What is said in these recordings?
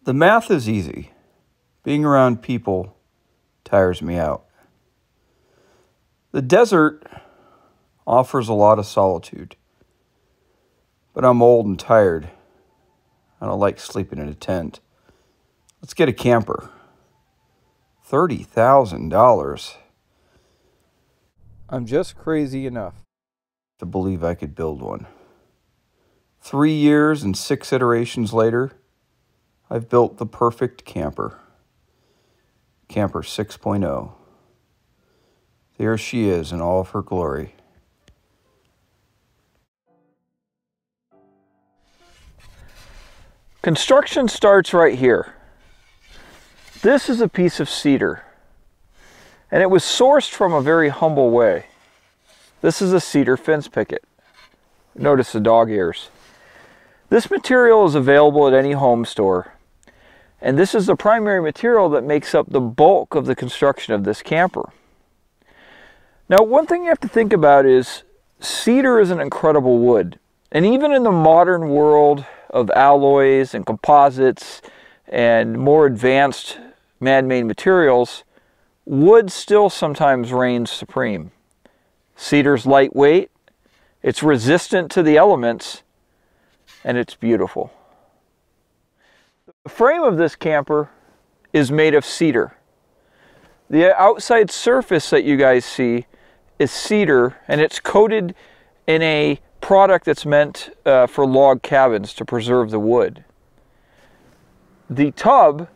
The math is easy. Being around people tires me out. The desert offers a lot of solitude, but I'm old and tired. I don't like sleeping in a tent. Let's get a camper. $30,000. I'm just crazy enough to believe I could build one. 3 years and 6 iterations later, I've built the perfect camper. Camper 6.0. There she is in all of her glory. Construction starts right here. This is a piece of cedar, and it was sourced from a very humble way. This is a cedar fence picket. Notice the dog ears. This material is available at any home store, and this is the primary material that makes up the bulk of the construction of this camper. Now, one thing you have to think about is cedar is an incredible wood, and even in the modern world of alloys and composites and more advanced man-made materials, wood still sometimes reigns supreme. Cedar's lightweight, it's resistant to the elements, and it's beautiful. The frame of this camper is made of cedar. The outside surface that you guys see is cedar, and it's coated in a product that's meant for log cabins to preserve the wood. The tub,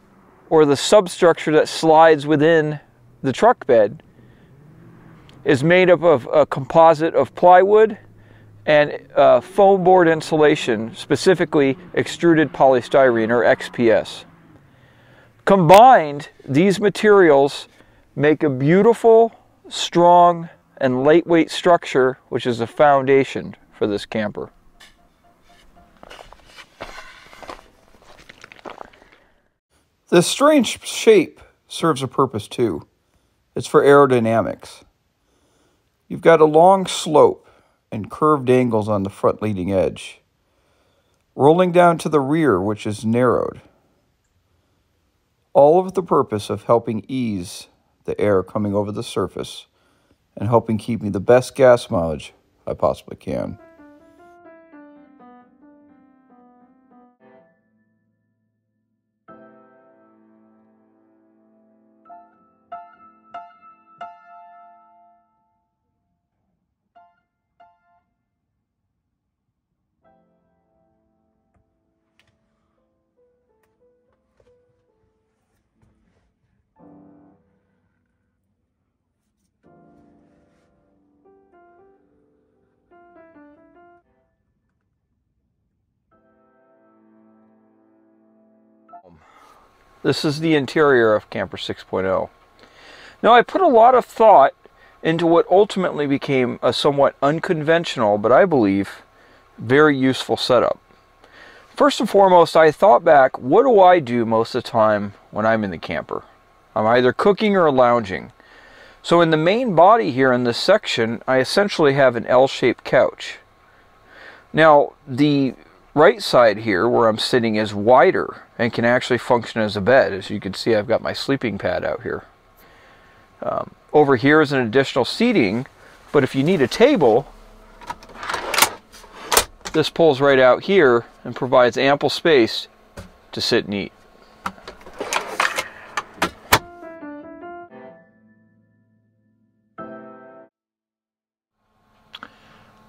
or the substructure that slides within the truck bed, is made up of a composite of plywood and foam board insulation, specifically extruded polystyrene, or XPS. Combined, these materials make a beautiful, strong, and lightweight structure, which is the foundation for this camper. This strange shape serves a purpose too. It's for aerodynamics. You've got a long slope and curved angles on the front leading edge, rolling down to the rear, which is narrowed. All of the purpose of helping ease the air coming over the surface and helping keep me the best gas mileage I possibly can. This is the interior of Camper 6.0. Now, I put a lot of thought into what ultimately became a somewhat unconventional, but I believe very useful setup. First and foremost, I thought back, what do I do most of the time when I'm in the camper? I'm either cooking or lounging. So in the main body here in this section, I essentially have an L-shaped couch. Now, the right side here where I'm sitting is wider and can actually function as a bed. As you can see, I've got my sleeping pad out here. Over here is an additional seating, but if you need a table, this pulls right out here and provides ample space to sit and eat.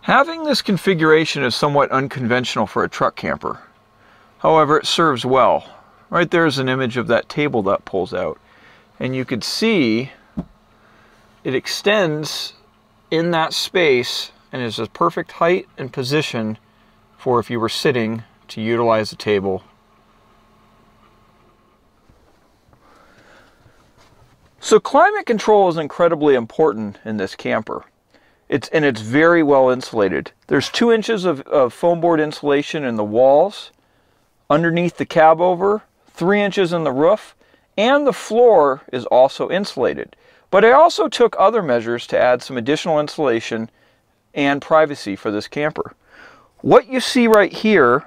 Having this configuration is somewhat unconventional for a truck camper. However, it serves well. Right there is an image of that table that pulls out. And you can see it extends in that space and is a perfect height and position for if you were sitting to utilize the table. So climate control is incredibly important in this camper. It's very well insulated. There's 2 inches of foam board insulation in the walls, underneath the cab over, 3 inches in the roof, and the floor is also insulated. But I also took other measures to add some additional insulation and privacy for this camper. What you see right here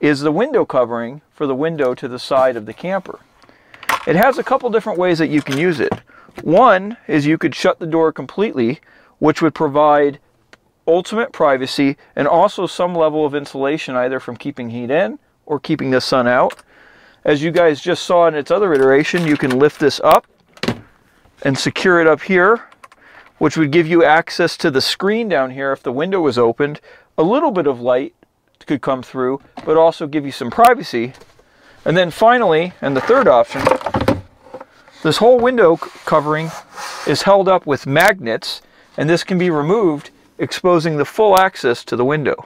is the window covering for the window to the side of the camper. It has a couple different ways that you can use it. One is you could shut the door completely, which would provide ultimate privacy and also some level of insulation, either from keeping heat in or keeping the sun out. As you guys just saw in its other iteration, you can lift this up and secure it up here, which would give you access to the screen down here if the window was opened. A little bit of light could come through, but also give you some privacy. And then finally, and the third option, this whole window covering is held up with magnets, and this can be removed, exposing the full access to the window.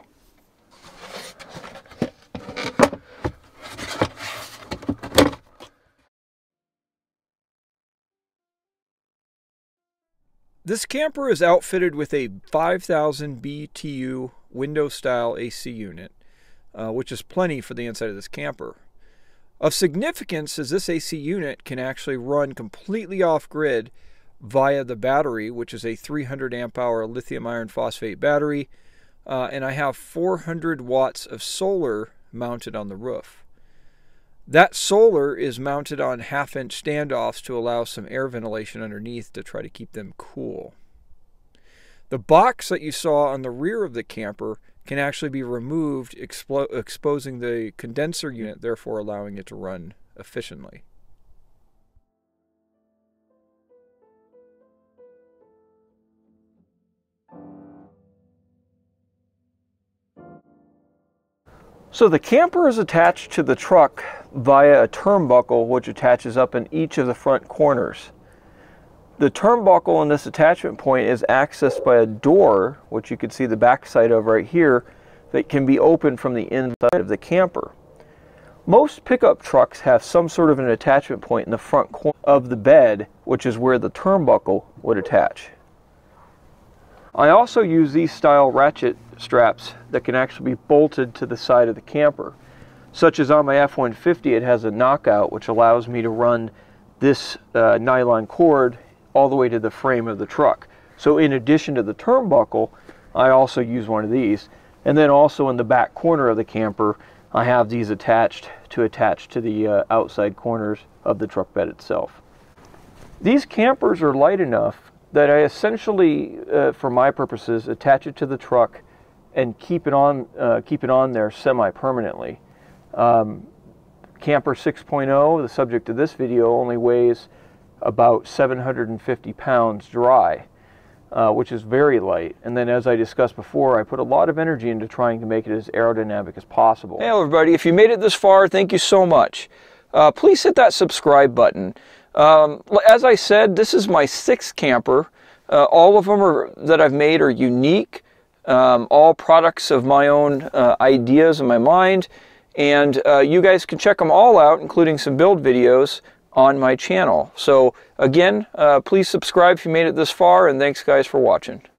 This camper is outfitted with a 5000 BTU window style AC unit, which is plenty for the inside of this camper. Of significance is this AC unit can actually run completely off grid via the battery, which is a 300 amp hour lithium iron phosphate battery, and I have 400 watts of solar mounted on the roof. That solar is mounted on 1/2 inch standoffs to allow some air ventilation underneath to try to keep them cool. The box that you saw on the rear of the camper can actually be removed, exposing the condenser unit, therefore allowing it to run efficiently. So the camper is attached to the truck via a turnbuckle, which attaches up in each of the front corners. The turnbuckle in this attachment point is accessed by a door, which you can see the back side of right here, that can be opened from the inside of the camper. Most pickup trucks have some sort of an attachment point in the front corner of the bed, which is where the turnbuckle would attach. I also use these style ratchet straps that can actually be bolted to the side of the camper. Such as on my F-150, it has a knockout, which allows me to run this nylon cord all the way to the frame of the truck. So in addition to the turnbuckle, I also use one of these. And then also in the back corner of the camper, I have these attached to the outside corners of the truck bed itself. These campers are light enough that I essentially, for my purposes, attach it to the truck and keep it on there semi-permanently. Camper 6.0, the subject of this video, only weighs about 750 pounds dry, which is very light. And then, as I discussed before, I put a lot of energy into trying to make it as aerodynamic as possible. Hey everybody, if you made it this far, thank you so much. Please hit that subscribe button. As I said, this is my 6th camper. All of them that I've made are unique, all products of my own ideas in my mind, and you guys can check them all out, including some build videos, on my channel. So again, please subscribe if you made it this far, and thanks guys for watching.